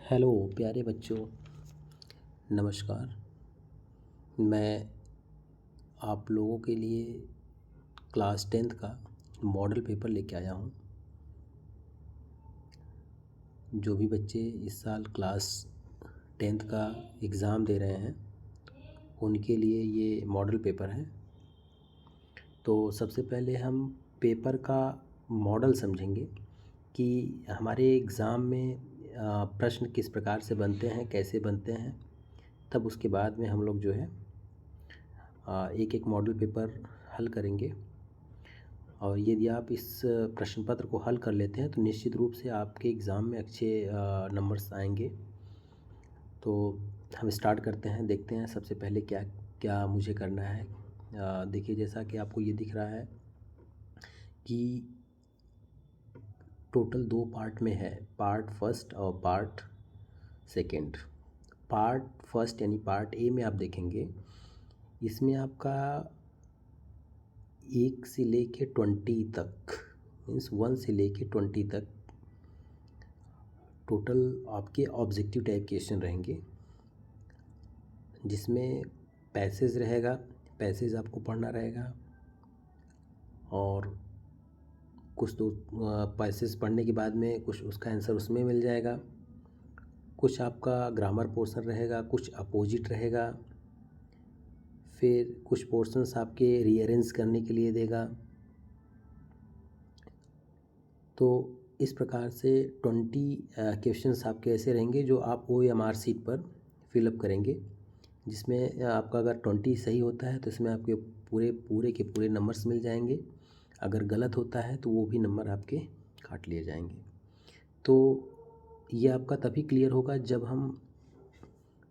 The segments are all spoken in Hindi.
हेलो प्यारे बच्चों, नमस्कार। मैं आप लोगों के लिए क्लास 10th का मॉडल पेपर लेके आया हूँ। जो भी बच्चे इस साल क्लास 10th का एग्ज़ाम दे रहे हैं उनके लिए ये मॉडल पेपर है। तो सबसे पहले हम पेपर का मॉडल समझेंगे कि हमारे एग्ज़ाम में प्रश्न किस प्रकार से बनते हैं, कैसे बनते हैं। तब उसके बाद में हम लोग जो है एक एक मॉडल पेपर हल करेंगे। और यदि आप इस प्रश्न पत्र को हल कर लेते हैं तो निश्चित रूप से आपके एग्ज़ाम में अच्छे नंबर्स आएंगे। तो हम स्टार्ट करते हैं, देखते हैं सबसे पहले क्या क्या मुझे करना है। देखिए, जैसा कि आपको ये दिख रहा है कि टोटल 2 पार्ट में है, पार्ट फर्स्ट और पार्ट सेकंड। पार्ट फर्स्ट यानी पार्ट ए में आप देखेंगे, इसमें आपका 1 से लेके 20 तक, मीन्स 1 से लेके 20 तक टोटल आपके ऑब्जेक्टिव टाइप क्वेश्चन रहेंगे, जिसमें पैसेज रहेगा। पैसेज आपको पढ़ना रहेगा और कुछ तो पैसेज पढ़ने के बाद में कुछ उसका आंसर उसमें मिल जाएगा। कुछ आपका ग्रामर पोर्शन रहेगा, कुछ अपोजिट रहेगा, फिर कुछ पोर्शंस आपके रीअरेंज करने के लिए देगा। तो इस प्रकार से 20 क्वेश्चंस आपके ऐसे रहेंगे जो आप OMR शीट पर फिलअप करेंगे, जिसमें आपका अगर 20 सही होता है तो इसमें आपके पूरे पूरे के पूरे नंबर्स मिल जाएंगे। अगर गलत होता है तो वो भी नंबर आपके काट लिए जाएंगे। तो ये आपका तभी क्लियर होगा जब हम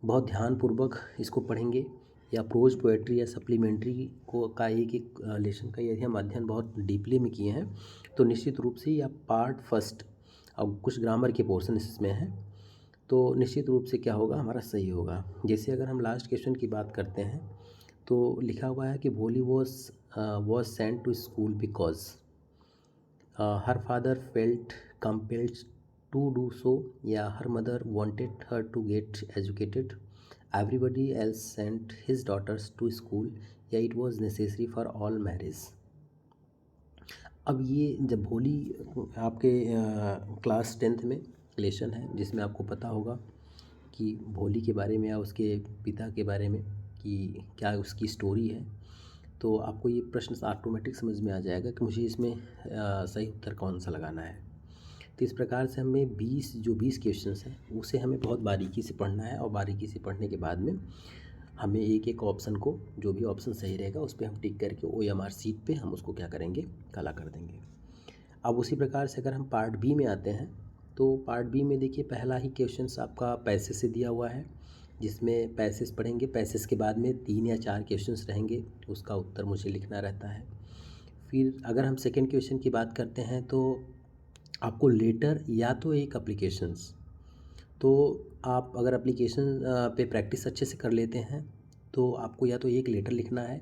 बहुत ध्यानपूर्वक इसको पढ़ेंगे, या प्रोज पोएट्री या सप्लीमेंट्री को का एक एक लेसन का यदि हम अध्ययन बहुत डीपली में किए हैं तो निश्चित रूप से या पार्ट फर्स्ट और कुछ ग्रामर के पोर्शन इसमें हैं तो निश्चित रूप से क्या होगा, हमारा सही होगा। जैसे अगर हम लास्ट क्वेश्चन की बात करते हैं तो लिखा हुआ है कि Bholi was sent to school because her father felt compelled to do so, या her mother wanted her to get educated, everybody else sent his daughters to school, या it was necessary for all marriage. अब ये जब भोली आपके क्लास 10th में लेसन है, जिसमें आपको पता होगा कि भोली के बारे में या उसके पिता के बारे में कि क्या उसकी स्टोरी है, तो आपको ये प्रश्न ऑटोमेटिक समझ में आ जाएगा कि मुझे इसमें सही उत्तर कौन सा लगाना है। तो इस प्रकार से हमें 20 क्वेश्चंस हैं उसे हमें बहुत बारीकी से पढ़ना है, और बारीकी से पढ़ने के बाद में हमें एक एक ऑप्शन को, जो भी ऑप्शन सही रहेगा उस पर हम टिक करके OMR शीट पे हम उसको क्या करेंगे, काला कर देंगे। अब उसी प्रकार से अगर हम पार्ट बी में आते हैं तो पार्ट बी में देखिए, पहला ही क्वेश्चन आपका पैसेज से दिया हुआ है, जिसमें पैसेज पढ़ेंगे। पैसेज के बाद में 3 या 4 क्वेश्चंस रहेंगे, उसका उत्तर मुझे लिखना रहता है। फिर अगर हम सेकेंड क्वेश्चन की बात करते हैं तो आपको लेटर या तो एक एप्लीकेशंस, तो आप अगर एप्लीकेशन पे प्रैक्टिस अच्छे से कर लेते हैं तो आपको या तो एक लेटर लिखना है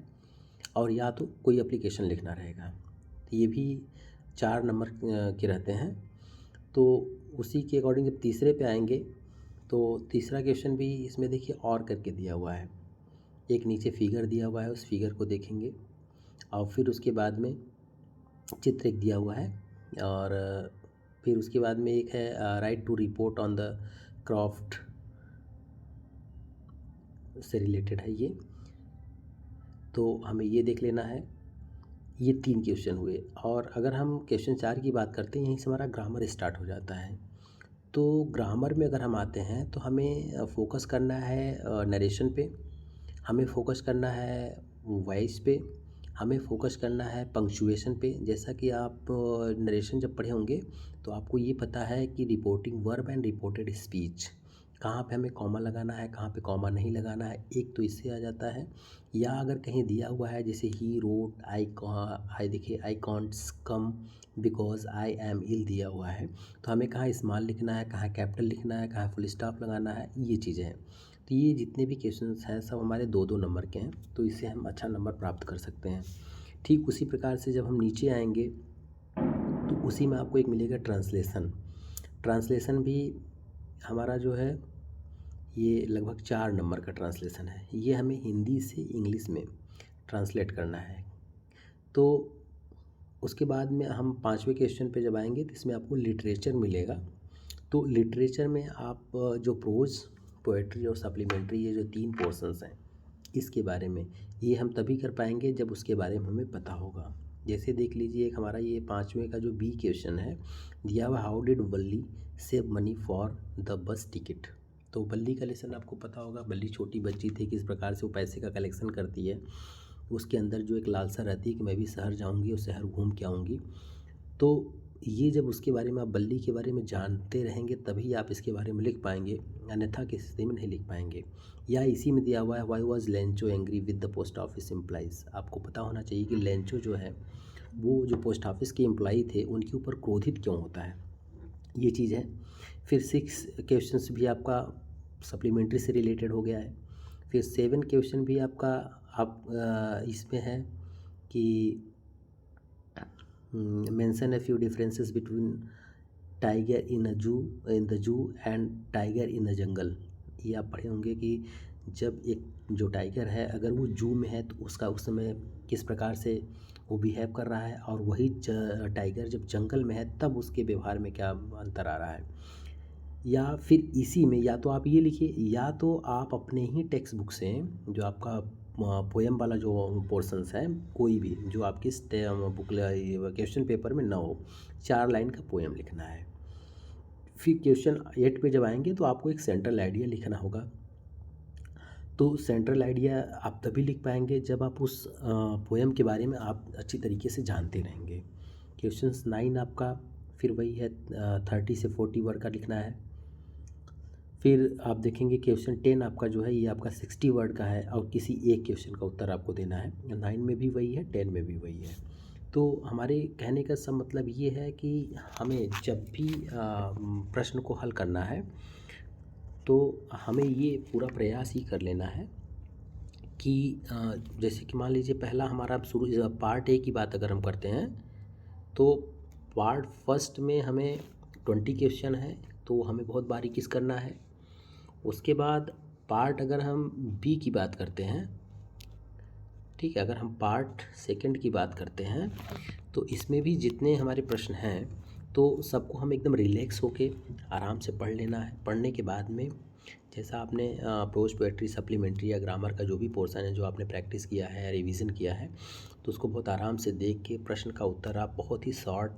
और या तो कोई एप्लीकेशन लिखना रहेगा। तो ये भी 4 नंबर के रहते हैं। तो उसी के अकॉर्डिंग जब तीसरे पे आएंगे तो तीसरा क्वेश्चन भी इसमें देखिए और करके दिया हुआ है, एक नीचे फिगर दिया हुआ है, उस फिगर को देखेंगे और फिर उसके बाद में चित्र एक दिया हुआ है, और फिर उसके बाद में एक है right to report on the craft से रिलेटेड है ये, तो हमें ये देख लेना है। ये 3 क्वेश्चन हुए। और अगर हम क्वेश्चन 4 की बात करते हैं, यहीं से हमारा ग्रामर स्टार्ट हो जाता है। तो ग्रामर में अगर हम आते हैं तो हमें फोकस करना है नरेशन पे, हमें फोकस करना है वॉइस पे, हमें फोकस करना है पंक्चुएशन पे। जैसा कि आप नरेशन जब पढ़े होंगे तो आपको ये पता है कि reporting verb and reported speech, कहाँ पे हमें कॉमा लगाना है, कहाँ पे कॉमा नहीं लगाना है, एक तो इससे आ जाता है। या अगर कहीं दिया हुआ है जैसे ही रोड आई देखिए I can't come because I am ill दिया हुआ है, तो हमें कहाँ स्मॉल लिखना है, कहाँ कैपिटल लिखना है, कहाँ फुल स्टॉप लगाना है, ये चीज़ें हैं। तो ये जितने भी क्वेश्चंस हैं सब हमारे 2-2 नंबर के हैं, तो इससे हम अच्छा नंबर प्राप्त कर सकते हैं। ठीक उसी प्रकार से जब हम नीचे आएंगे तो उसी में आपको एक मिलेगा ट्रांसलेशन। ट्रांसलेशन भी हमारा जो है ये लगभग 4 नंबर का ट्रांसलेशन है। ये हमें हिंदी से इंग्लिश में ट्रांसलेट करना है। तो उसके बाद में हम 5वें क्वेश्चन पे जब आएंगे तो इसमें आपको लिटरेचर मिलेगा। तो लिटरेचर में आप जो प्रोज, पोएट्री और सप्लीमेंट्री, ये जो 3 पोर्शंस हैं इसके बारे में, ये हम तभी कर पाएंगे जब उसके बारे में हमें पता होगा। जैसे देख लीजिए, एक हमारा ये 5वें का जो बी क्वेश्चन है दिया हुआ, how did Valli save money for the bus ticket. तो बल्ली का लेसन आपको पता होगा। बल्ली छोटी बच्ची थी, किस प्रकार से वो पैसे का कलेक्शन करती है। उसके अंदर जो एक लालसा रहती है कि मैं भी शहर जाऊंगी और शहर घूम के आऊँगी। तो ये जब उसके बारे में, आप बल्ली के बारे में जानते रहेंगे तभी आप इसके बारे में लिख पाएंगे, अन्यथा किसी स्थिति में नहीं लिख पाएंगे। या इसी में दिया हुआ है, why was Lencho angry with the post office employees. आपको पता होना चाहिए कि लेंचो जो है वो जो पोस्ट ऑफिस के एम्प्लॉई थे उनके ऊपर क्रोधित क्यों होता है, ये चीज़ है। फिर 6 क्वेश्चंस भी आपका सप्लीमेंट्री से रिलेटेड हो गया है। फिर 7 क्वेश्चन भी आपका इसमें है कि mention a few differences between tiger in the zoo and tiger in the jungle. ये आप पढ़े होंगे कि जब एक जो टाइगर है अगर वो जू में है तो उसका उस समय किस प्रकार से वो बिहेव कर रहा है, और वही टाइगर जब जंगल में है तब उसके व्यवहार में क्या अंतर आ रहा है। या फिर इसी में या तो आप ये लिखिए, या तो आप अपने ही टेक्स्ट बुक से जो आपका पोएम वाला जो पोर्शंस है, कोई भी जो आपकी बुक क्वेश्चन पेपर में ना हो, 4 लाइन का पोएम लिखना है। फिर क्वेश्चन 8 पे जब आएंगे तो आपको एक सेंट्रल आइडिया लिखना होगा। तो सेंट्रल आइडिया आप तभी लिख पाएंगे जब आप उस पोएम के बारे में आप अच्छी तरीके से जानते रहेंगे। क्वेश्चन 9 आपका फिर वही है, 30 से 40 वर्ड का लिखना है। फिर आप देखेंगे क्वेश्चन 10 आपका जो है ये आपका 60 वर्ड का है और किसी एक क्वेश्चन का उत्तर आपको देना है। 9 में भी वही है, 10 में भी वही है। तो हमारे कहने का सब मतलब ये है कि हमें जब भी प्रश्न को हल करना है तो हमें ये पूरा प्रयास ही कर लेना है कि जैसे कि मान लीजिए पहला हमारा शुरू पार्ट ए की बात अगर हम करते हैं तो पार्ट फर्स्ट में हमें 20 क्वेश्चन है, तो हमें बहुत बारीकी से करना है। उसके बाद पार्ट अगर हम बी की बात करते हैं, ठीक है, अगर हम पार्ट सेकंड की बात करते हैं तो इसमें भी जितने हमारे प्रश्न हैं तो सबको हम एकदम रिलैक्स होके आराम से पढ़ लेना है। पढ़ने के बाद में जैसा आपने प्रोज, पोएट्री, सप्लीमेंट्री या ग्रामर का जो भी पोर्शन है जो आपने प्रैक्टिस किया है या रिवीजन किया है, तो उसको बहुत आराम से देख के प्रश्न का उत्तर आप बहुत ही शॉर्ट,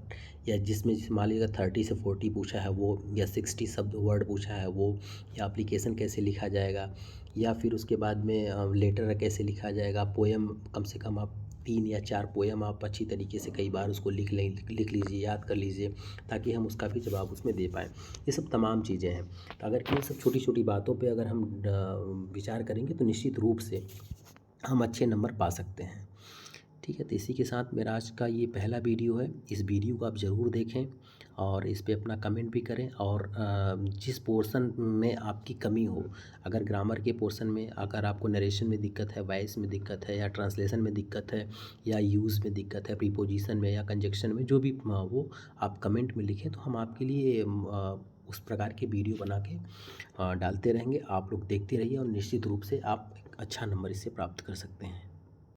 या जिसमें मान लीजिएगा 30 से 40 पूछा है वो, या 60 शब्द वर्ड पूछा है वो, या एप्लीकेशन कैसे लिखा जाएगा, या फिर उसके बाद में लेटर कैसे लिखा जाएगा, पोएम कम से कम आप 3 या 4 पोएम आप अच्छी तरीके से कई बार उसको लिख लीजिए, याद कर लीजिए, ताकि हम उसका भी जवाब उसमें दे पाएँ। ये सब तमाम चीज़ें हैं। तो अगर इन सब छोटी छोटी बातों पे अगर हम विचार करेंगे तो निश्चित रूप से हम अच्छे नंबर पा सकते हैं। ठीक है, तो इसी के साथ मेरा आज का ये पहला वीडियो है। इस वीडियो को आप ज़रूर देखें और इस पे अपना कमेंट भी करें। और जिस पोर्शन में आपकी कमी हो, अगर ग्रामर के पोर्शन में अगर आपको नरेशन में दिक्कत है, वॉइस में दिक्कत है, या ट्रांसलेशन में दिक्कत है, या यूज़ में दिक्कत है, प्रीपोजिशन में या कंजक्शन में, जो भी वो आप कमेंट में लिखें तो हम आपके लिए उस प्रकार के वीडियो बना के डालते रहेंगे। आप लोग देखते रहिए और निश्चित रूप से आप एक अच्छा नंबर इससे प्राप्त कर सकते हैं।